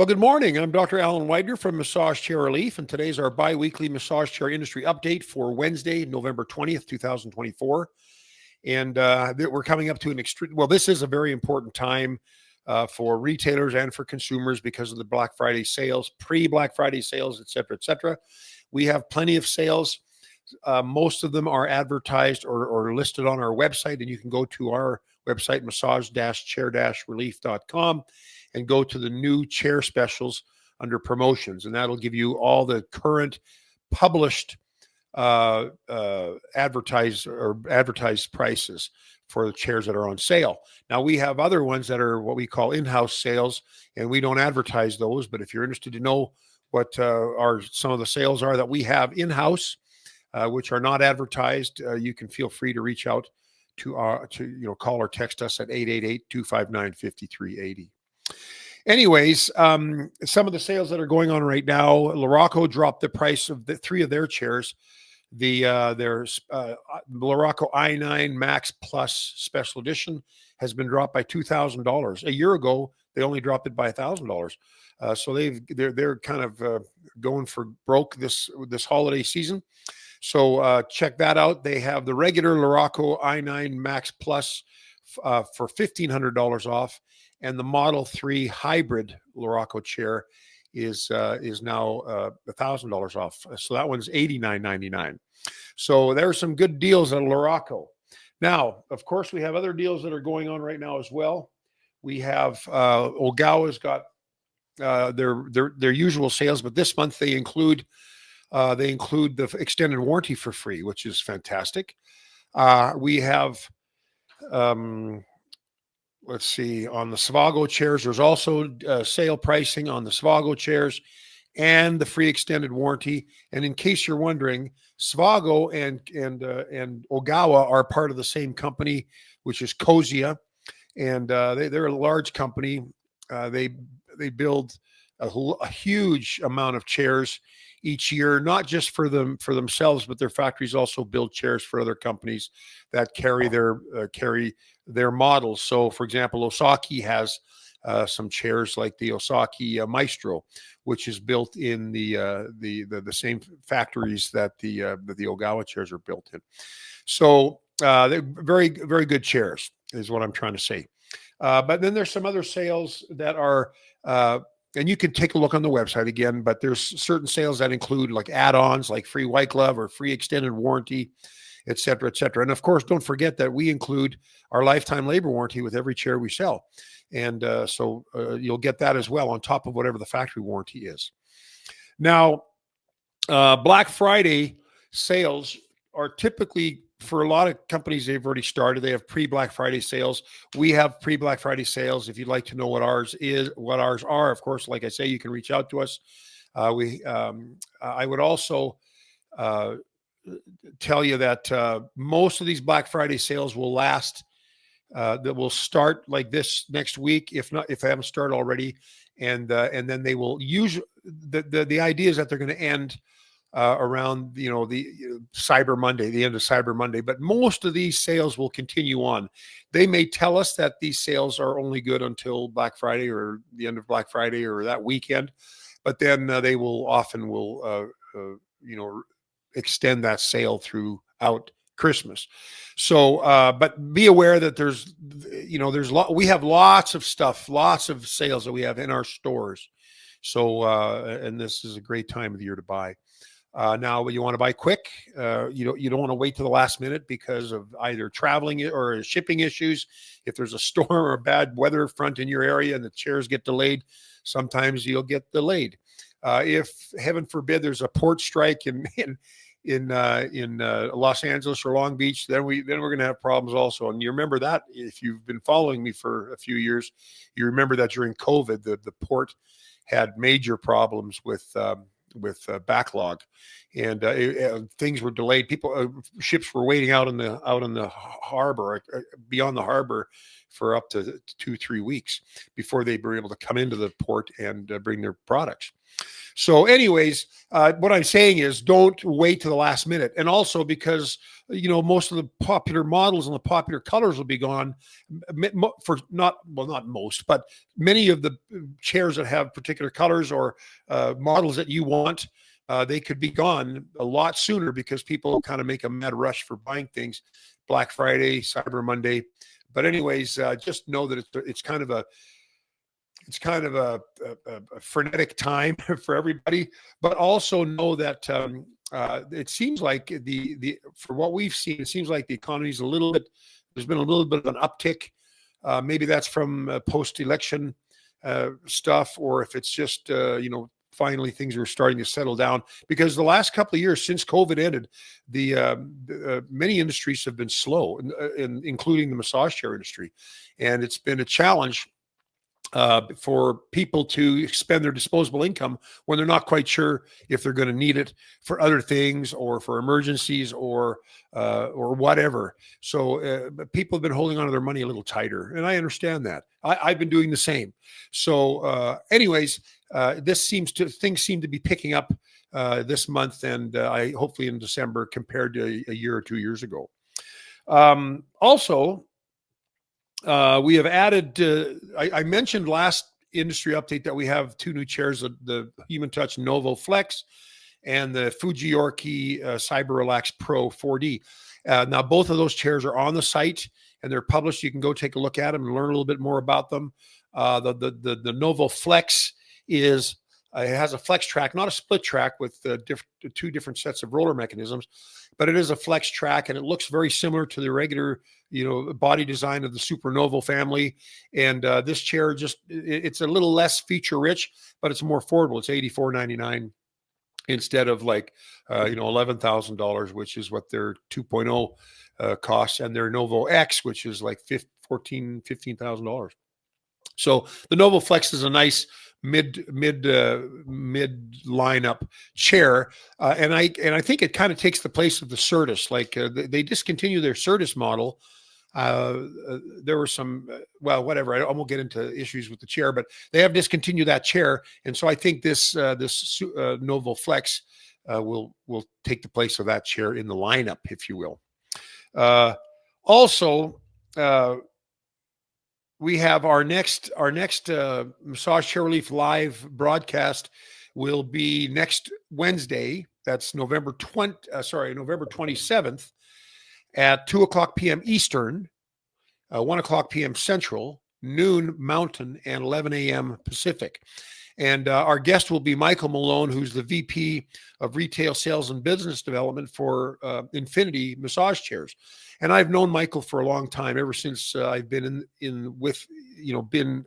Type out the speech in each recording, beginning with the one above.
Well, good morning. I'm Dr. Alan Widener from Massage Chair Relief, and today's our bi-weekly massage chair industry update for Wednesday, November 20th, 2024. And we're coming up to an extreme, well, this is a very important time for retailers and for consumers because of the Black Friday sales, pre-Black Friday sales, et cetera, et cetera. We have plenty of sales. Most of them are advertised or listed on our website, and you can go to our website, massage-chair-relief.com, and go to the new chair specials under promotions, and that'll give you all the current published advertised prices for the chairs that are on sale. Now, we have other ones that are what we call in-house sales, and we don't advertise those. But if you're interested to know what some of the sales are that we have in-house, which are not advertised, you can feel free to reach out to call or text us at 888-259-5380. Anyways, some of the sales that are going on right now, Luraco dropped the price of three of their chairs. Their Luraco i9 Max Plus Special Edition has been dropped by $2,000. A year ago, they only dropped it by $1,000. So they're kind of going for broke this holiday season. So check that out. They have the regular Luraco i9 Max Plus for $1,500 off, and the Model 3 hybrid Luraco chair is now $1,000 off. So that one's $89.99. So there are some good deals at Luraco. Now, of course, we have other deals that are going on right now as well. We have Ogawa's got their usual sales, but this month they include the extended warranty for free, which is fantastic. We have let's see, on the Savago chairs, there's also sale pricing on the Savago chairs and the free extended warranty. And in case you're wondering, Savago and Ogawa are part of the same company, which is Kozia, and they're a large company. They build a huge amount of chairs each year, not just for themselves, but their factories also build chairs for other companies that carry their models. So, for example, Osaki has some chairs like the Osaki Maestro, which is built in the same factories that the Ogawa chairs are built in. So they're very, very good chairs, is what I'm trying to say. But then there's some other sales that are and you can take a look on the website again, but there's certain sales that include like add-ons, like free white glove or free extended warranty, et cetera, et cetera. And of course, don't forget that we include our lifetime labor warranty with every chair we sell. And so you'll get that as well on top of whatever the factory warranty is. Now, Black Friday sales are typically, for a lot of companies, they've already started. They have pre-Black Friday sales. We have pre-Black Friday sales. If you'd like to know what ours are, of course, like I say, you can reach out to us. I would also tell you that most of these Black Friday sales will last. That will start like this next week, if they haven't started already, and then they will usually. The idea is that they're going to end around the Cyber Monday, the end of Cyber Monday. But most of these sales will continue on. They may tell us that these sales are only good until Black Friday or the end of Black Friday or that weekend, but then they will often extend that sale throughout Christmas. So, but be aware that we have lots of stuff, lots of sales that we have in our stores. So, and this is a great time of the year to buy. Now, you want to buy quick. You don't want to wait to the last minute because of either traveling or shipping issues. If there's a storm or a bad weather front in your area and the chairs get delayed, sometimes you'll get delayed. If heaven forbid there's a port strike in Los Angeles or Long Beach, then we're going to have problems also. And you remember that if you've been following me for a few years, you remember that during COVID, the port had major problems with backlog, and things were delayed. Ships were waiting out in the harbor, beyond the harbor, for up to 2-3 weeks before they were able to come into the port and bring their products. So anyways, what I'm saying is don't wait to the last minute. And also because, most of the popular models and the popular colors will be gone for not most, but many of the chairs that have particular colors or models that you want, they could be gone a lot sooner because people kind of make a mad rush for buying things Black Friday, Cyber Monday. But anyways, just know that it's kind of a frenetic time for everybody, but also know that it seems like for what we've seen, it seems like the economy's there's been a little bit of an uptick. Maybe that's from post-election stuff, or if it's just, finally things are starting to settle down, because the last couple of years since COVID ended, many industries have been slow, including the massage chair industry. And it's been a challenge for people to spend their disposable income when they're not quite sure if they're going to need it for other things or for emergencies or whatever. So people have been holding on to their money a little tighter, and I understand that. I've been doing the same. So anyways, things seem to be picking up this month, and I hopefully in December compared to a year or 2 years ago. Also, we have added, I mentioned last industry update that we have 2 new chairs, the Human Touch Novo Flex and the Fujiorki Cyber Relax Pro 4D. Now, both of those chairs are on the site and they're published. You can go take a look at them and learn a little bit more about them. The Novo Flex it has a flex track, not a split track with 2 different sets of roller mechanisms, but it is a flex track, and it looks very similar to the regular, body design of the Super Novo family. And this chair it's a little less feature rich, but it's more affordable. It's $84.99 instead of like, $11,000, which is what their 2.0 costs, and their Novo X, which is like $15,000. So the Novo Flex is a nice mid lineup chair, and I think it kind of takes the place of the Cerritos. Like they discontinued their Cerritos model. There were some whatever. I won't get into issues with the chair, but they have discontinued that chair, and so I think this Novo Flex will take the place of that chair in the lineup, if you will. Also. We have our next Massage Chair Relief live broadcast will be next Wednesday. That's November 27th at 2:00 p.m. Eastern, 1:00 p.m. Central, noon Mountain, and 11 a.m. Pacific. And our guest will be Michael Malone, who's the VP of Retail Sales and Business Development for Infinity Massage Chairs. And I've known Michael for a long time, ever since I've been been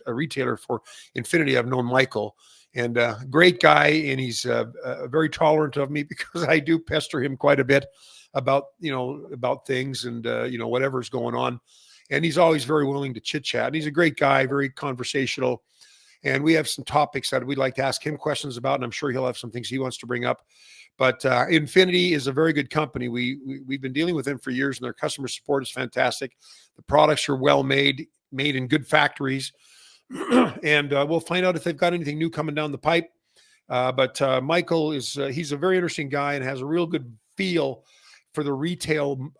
a retailer for Infinity. I've known Michael, and great guy, and he's very tolerant of me because I do pester him quite a bit about things and whatever's going on. And he's always very willing to chit chat. And he's a great guy, very conversational. And we have some topics that we'd like to ask him questions about, and I'm sure he'll have some things he wants to bring up. But Infinity is a very good company. We've been dealing with them for years, and their customer support is fantastic. The products are well made in good factories, and we'll find out if they've got anything new coming down the pipe. But Michael he's a very interesting guy and has a real good feel for the retail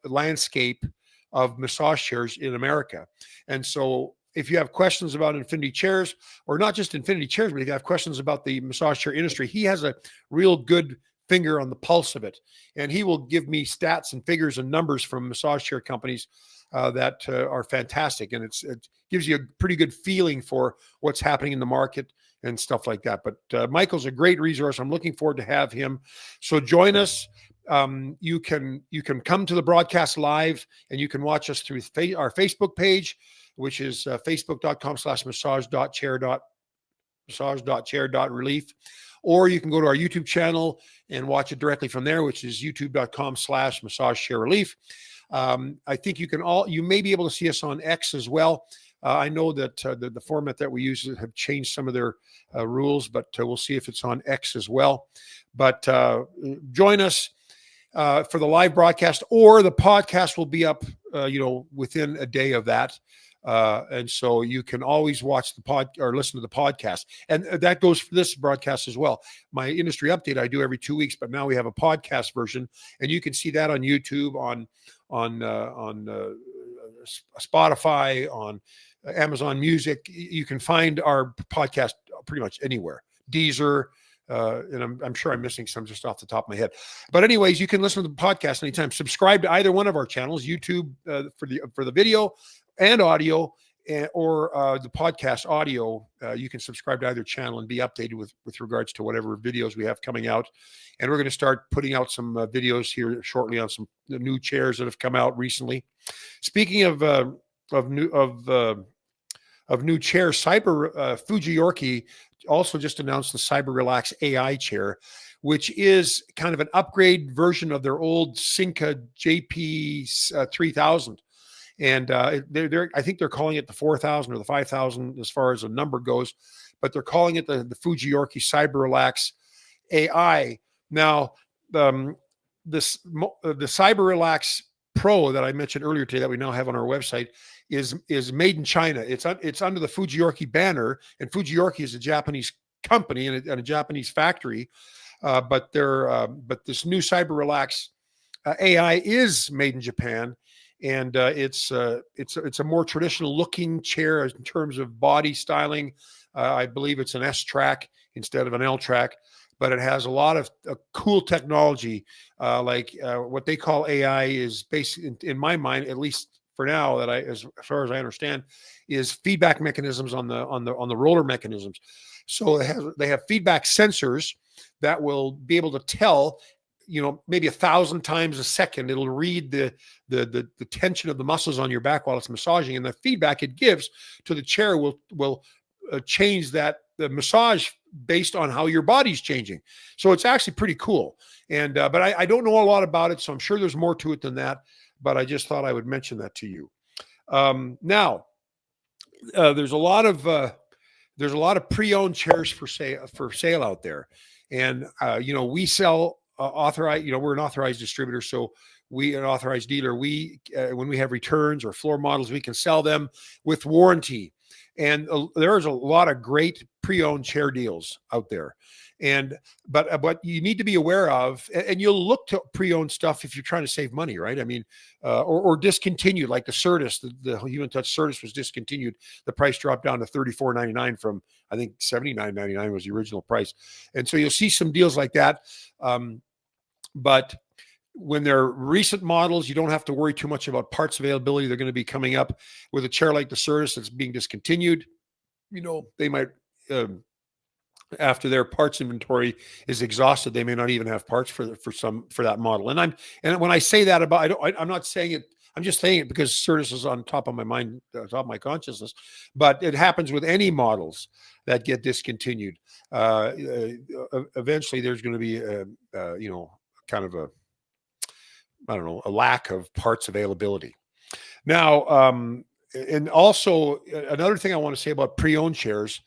landscape of massage chairs in America. And so if you have questions about Infinity chairs, or not just Infinity chairs, but if you have questions about the massage chair industry, he has a real good finger on the pulse of it. And he will give me stats and figures and numbers from massage chair companies that are fantastic. And it gives you a pretty good feeling for what's happening in the market and stuff like that. But Michael's a great resource. I'm looking forward to have him. So join us. You can come to the broadcast live, and you can watch us through our Facebook page, which is facebook.com/massage.chair.relief. Or you can go to our YouTube channel and watch it directly from there, which is youtube.com/massage-chair-relief. I think you may be able to see us on X as well. I know that the format that we use have changed some of their rules, but we'll see if it's on X as well. But join us for the live broadcast, or the podcast will be up, within a day of that. And so you can always watch the pod or listen to the podcast. And that goes for this broadcast as well. My industry update I do every 2 weeks, but now we have a podcast version, and you can see that on YouTube, on Spotify, on Amazon Music. You can find our podcast pretty much anywhere. Deezer, and I'm sure I'm missing some just off the top of my head. But anyways, you can listen to the podcast anytime. Subscribe to either one of our channels, YouTube for the video and audio, or the podcast audio. You can subscribe to either channel and be updated with regards to whatever videos we have coming out. And we're going to start putting out some videos here shortly on some new chairs that have come out recently. Speaking of new chairs, Fujiyorki also just announced the Cyber Relax AI chair, which is kind of an upgrade version of their old Synca JP 3000. And I think they're calling it the 4000 or the 5000 as far as the number goes, but they're calling it the Fujiyorki Cyber Relax AI. Now, the Cyber Relax Pro that I mentioned earlier today that we now have on our website is made in China. It's under the Fujiyorki banner, and Fujiyorki is a Japanese company and a Japanese factory. But this new Cyber Relax AI is made in Japan, and it's a more traditional looking chair in terms of body styling. I believe it's an S track instead of an L track, but it has a lot of cool technology, like what they call AI is basically, in my mind, at least for now, that as far as I understand, is feedback mechanisms on the roller mechanisms. So they have feedback sensors that will be able to tell, maybe 1,000 times a second, it'll read the tension of the muscles on your back while it's massaging, and the feedback it gives to the chair will change the massage based on how your body's changing. So it's actually pretty cool. And but I don't know a lot about it, so I'm sure there's more to it than that. But I just thought I would mention that to you. Now, there's a lot of pre-owned chairs for sale out there, and we sell authorized. We're an authorized distributor, so an authorized dealer. When we have returns or floor models, we can sell them with warranty. And there's a lot of great pre-owned chair deals out there. But what you need to be aware of, and you'll look to pre-owned stuff if you're trying to save money, right? I mean, or discontinued, like the Cerritos, the Human Touch Cerritos was discontinued. The price dropped down to $34.99 from, I think, $79.99 was the original price. And so you'll see some deals like that. But when they're recent models, you don't have to worry too much about parts availability. They're going to be coming up with a chair like the Cerritos that's being discontinued. They might, after their parts inventory is exhausted, they may not even have parts for that model. And when I say that I'm not saying it. I'm just saying it because Cerritos is on top of my mind, top of my consciousness. But it happens with any models that get discontinued. Eventually, there's going to be kind of a lack of parts availability. Now, and also another thing I want to say about pre-owned chairs.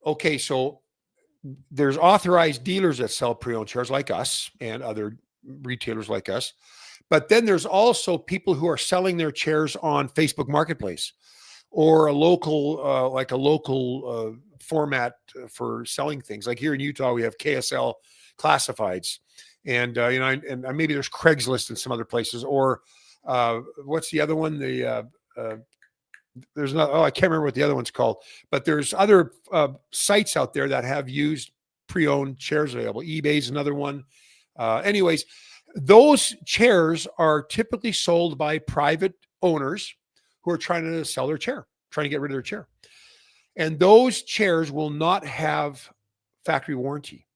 Okay, so there's authorized dealers that sell pre-owned chairs like us and other retailers like us. But then there's also people who are selling their chairs on Facebook Marketplace or a local format for selling things. Like here in Utah, we have KSL Classifieds. And and maybe there's Craigslist in some other places, or what's the other one? There's not. Oh, I can't remember what the other one's called. But there's other sites out there that have used pre-owned chairs available. eBay's another one. Anyways, those chairs are typically sold by private owners who are trying to sell their chair, trying to get rid of their chair, and those chairs will not have factory warranty,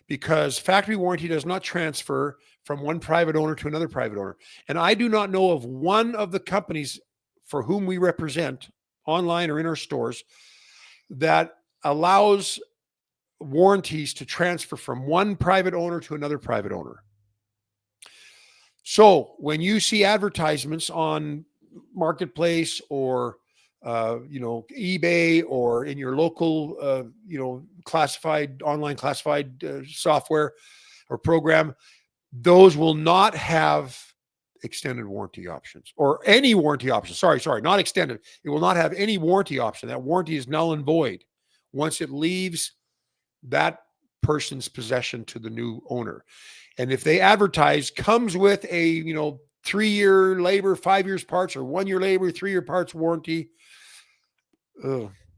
because factory warranty does not transfer from one private owner to another private owner. And I do not know of one of the companies for whom we represent online or in our stores that allows warranties to transfer from one private owner to another private owner. So when you see advertisements on Marketplace or eBay or in your local, online classified software or program, those will not have extended warranty options or any warranty option. Sorry, not extended. It will not have any warranty option. That warranty is null and void once it leaves that person's possession to the new owner. And if they advertise comes with a, 3-year labor, 5 years parts, or 1-year labor, 3-year parts warranty,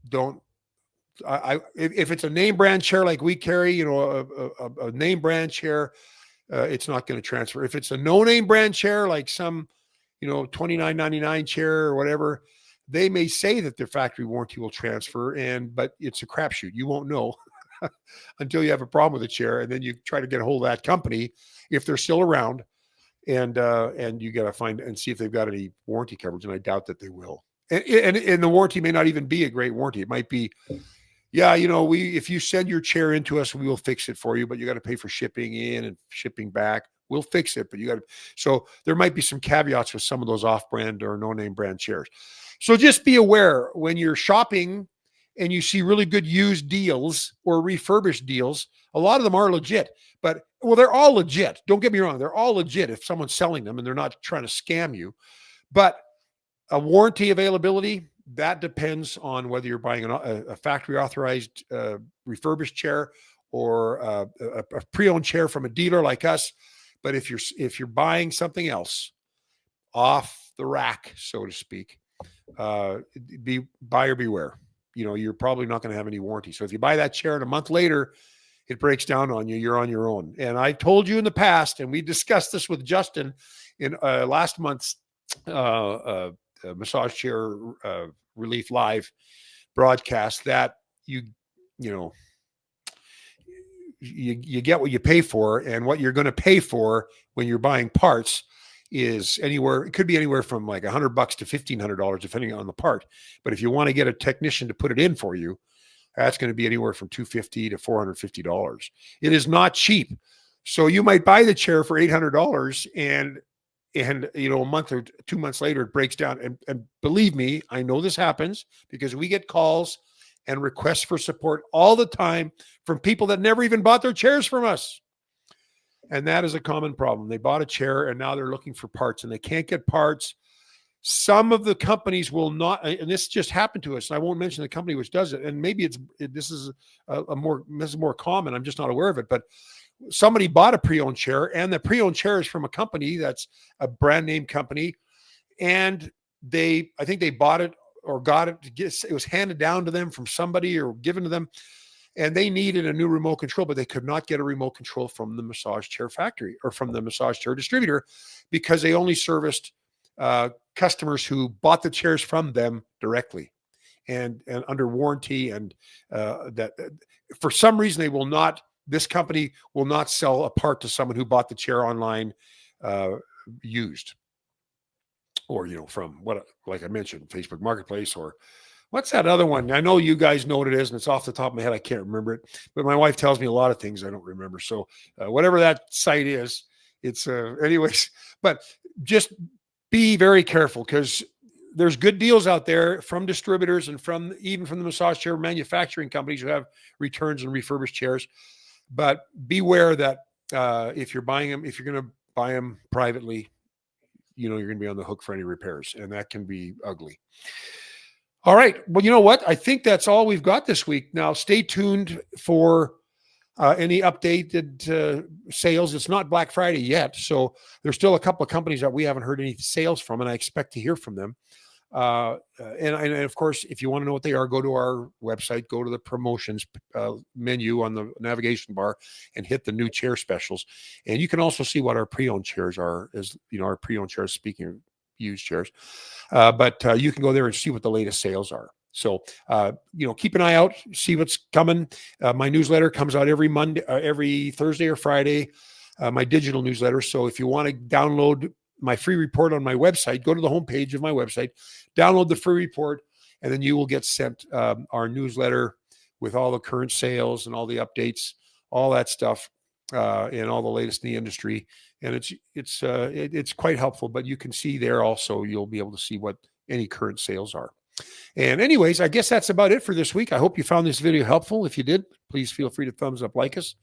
don't. If it's a name brand chair like we carry, a name brand chair, it's not going to transfer. If it's a no name brand chair, like some, $29.99 chair or whatever, they may say that their factory warranty will transfer, but it's a crapshoot. You won't know until you have a problem with the chair, and then you try to get a hold of that company if they're still around, and you got to find and see if they've got any warranty coverage, and I doubt that they will. And the warranty may not even be a great warranty. It might be, if you send your chair into us, we will fix it for you, but you got to pay for shipping in and shipping back. We'll fix it, but so there might be some caveats with some of those off-brand or no-name brand chairs. So just be aware when you're shopping and you see really good used deals or refurbished deals. A lot of them are legit, but they're all legit. Don't get me wrong. They're all legit if someone's selling them and they're not trying to scam you, but a warranty availability, that depends on whether you're buying a factory authorized refurbished chair or a pre-owned chair from a dealer like us. But if you're buying something else off the rack, so to speak, be buyer beware. You're probably not going to have any warranty. So if you buy that chair and a month later it breaks down on you, you're on your own. And I told you in the past, and we discussed this with Justin in last month's Massage Chair Relief Live broadcast, that you get what you pay for, and what you're going to pay for when you're buying parts is it could be anywhere from like $100 to $1,500, depending on the part. But if you want to get a technician to put it in for you, that's going to be anywhere from $250 to $450. It is not cheap. So you might buy the chair for $800 and a month or 2 months later it breaks down. And believe me, I know this happens because we get calls and requests for support all the time from people that never even bought their chairs from us. And that is a common problem. They bought a chair and now they're looking for parts and they can't get parts. Some of the companies will not, and this just happened to us. And I won't mention the company which does it. And maybe this is more common. I'm just not aware of it. But somebody bought a pre-owned chair, and the pre-owned chair is from a company that's a brand name company. And I think they bought it or got it. It was handed down to them from somebody or given to them. And they needed a new remote control, but they could not get a remote control from the massage chair factory or from the massage chair distributor because they only serviced customers who bought the chairs from them directly and under warranty. And that for some reason this company will not sell a part to someone who bought the chair online used, or from like I mentioned, Facebook Marketplace, or what's that other one? I know you guys know what it is, and it's off the top of my head. I can't remember it, but my wife tells me a lot of things I don't remember. So whatever that site is, it's anyways. But just be very careful because there's good deals out there from distributors and even from the massage chair manufacturing companies who have returns and refurbished chairs. But beware that if you're going to buy them privately, you're going to be on the hook for any repairs, and that can be ugly. All right. Well, you know what? I think that's all we've got this week. Now, stay tuned for any updated sales. It's not Black Friday yet, so there's still a couple of companies that we haven't heard any sales from, and I expect to hear from them. And of course, if you want to know what they are, go to our website, go to the promotions menu on the navigation bar and hit the new chair specials. And you can also see what our pre-owned chairs are, our pre-owned chairs, speaking of used chairs. But you can go there and see what the latest sales are. So, keep an eye out, see what's coming. My newsletter comes out every Thursday or Friday, my digital newsletter. So if you want to download my free report on my website, go to the homepage of my website, download the free report, and then you will get sent our newsletter with all the current sales and all the updates, all that stuff, and all the latest in the industry. And it's quite helpful, but you can see there also, you'll be able to see what any current sales are. And anyways, I guess that's about it for this week. I hope you found this video helpful. If you did, please feel free to thumbs up, like us.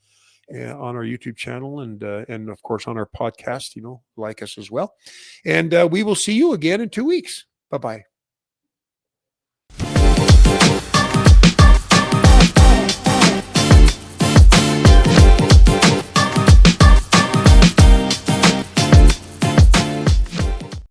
on our YouTube channel, and of course on our podcast. Like us as well. And we will see you again in 2 weeks. Bye-bye.